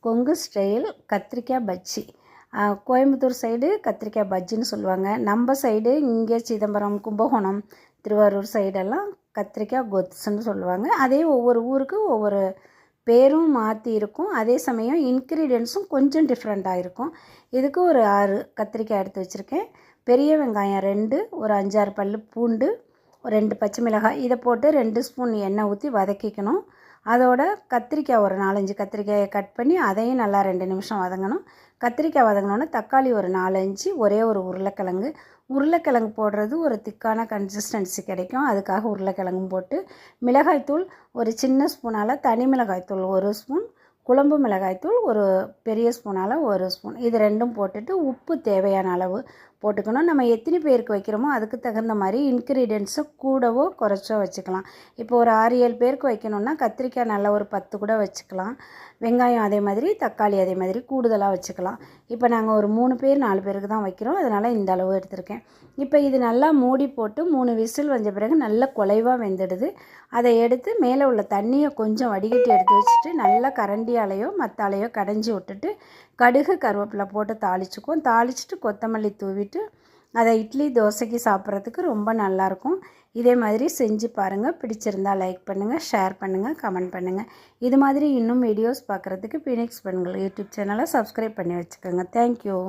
Kongu style கத்திரிக்காய் bajji. Coimbatore side கத்திரிக்காய் பஜ்ஜின்னு சொல்லுவாங்க. நம்ம சைடு இங்கே சிதம்பரம், கும்பகோணம், திருவாரூர் சைடெல்லாம் கத்திரிக்காய் கொத்துன்னு சொல்லுவாங்க. அதே ஒவ்வொரு ஊருக்கு ஒவ்வொரு பேரும் மாற்றி இருக்கும். அதே சமயம் இன்க்ரீடியன்ஸும் கொஞ்சம் டிஃப்ரெண்ட்டாக இருக்கும். இதுக்கு ஒரு 6 கத்திரிக்காய் எடுத்து வச்சுருக்கேன். பெரிய வெங்காயம் 2, ஒரு 5-6 பல் பூண்டு, 2 பச்சை மிளகாய், இதை போட்டு 2 ஸ்பூன் எண்ணெய் ஊற்றி வதக்கிக்கணும். அதோட கத்திரிக்காய் ஒரு 4-5 கத்திரிக்காயை கட் பண்ணி அதையும் நல்லா 2 நிமிஷம் வதங்கணும். கத்திரிக்காய் வதங்கினோன்னே தக்காளி ஒரு 4-5, ஒரே ஒரு உருளைக்கிழங்கு போடுறது ஒரு திக்கான கன்சிஸ்டன்சி கிடைக்கும். அதுக்காக உருளைக்கிழங்கும் போட்டு, மிளகாய்த்தூள் ஒரு சின்ன ஸ்பூனால், தனி மிளகாய்த்தூள் 1 ஸ்பூன், குழம்பு மிளகாய்த்தூள் ஒரு பெரிய ஸ்பூனால் 1 ஸ்பூன், இது 2ம் போட்டுட்டு உப்பு தேவையான அளவு போட்டுக்கணும். நம்ம எத்தனை பேருக்கு வைக்கிறோமோ அதுக்கு தகுந்த மாதிரி இன்க்ரீடியன்ஸை கூடவோ குறைச்சோ வச்சுக்கலாம். இப்போ ஒரு 6-7 பேருக்கு வைக்கணுன்னா கத்திரிக்காய் நல்லா ஒரு 10 கூட வச்சுக்கலாம். வெங்காயம் அதே மாதிரி, தக்காளி அதே மாதிரி கூடுதலாக வச்சுக்கலாம். இப்போ நாங்கள் ஒரு 3 பேர் 4 பேருக்கு தான் வைக்கிறோம், அதனால் இந்த அளவு எடுத்திருக்கேன். இப்போ இது நல்லா மூடி போட்டு 3 விசில் வந்த பிறகு நல்லா குலைவாக வெந்துடுது. அதை எடுத்து மேலே உள்ள தண்ணியை கொஞ்சம் வடிகட்டி எடுத்து வச்சுட்டு நல்லா கரண்டியாலேயோ மத்தாலேயோ கடைஞ்சி விட்டுட்டு கடுகு கருவேப்பிலை போட்டு தாளிச்சுக்குவோம். தாளிச்சுட்டு கொத்தமல்லி தூவிட்டு அதை இட்லி தோசைக்கு சாப்பிட்றதுக்கு ரொம்ப நல்லாயிருக்கும். இதே மாதிரி செஞ்சு பாருங்கள். பிடிச்சிருந்தால் லைக் பண்ணுங்கள், ஷேர் பண்ணுங்கள், கமெண்ட் பண்ணுங்கள். இது மாதிரி இன்னும் வீடியோஸ் பார்க்குறதுக்கு ஃபீனிக்ஸ் பெண்கள் யூடியூப் சேனலை சப்ஸ்கிரைப் பண்ணி வச்சுக்கோங்க. தேங்க்யூ.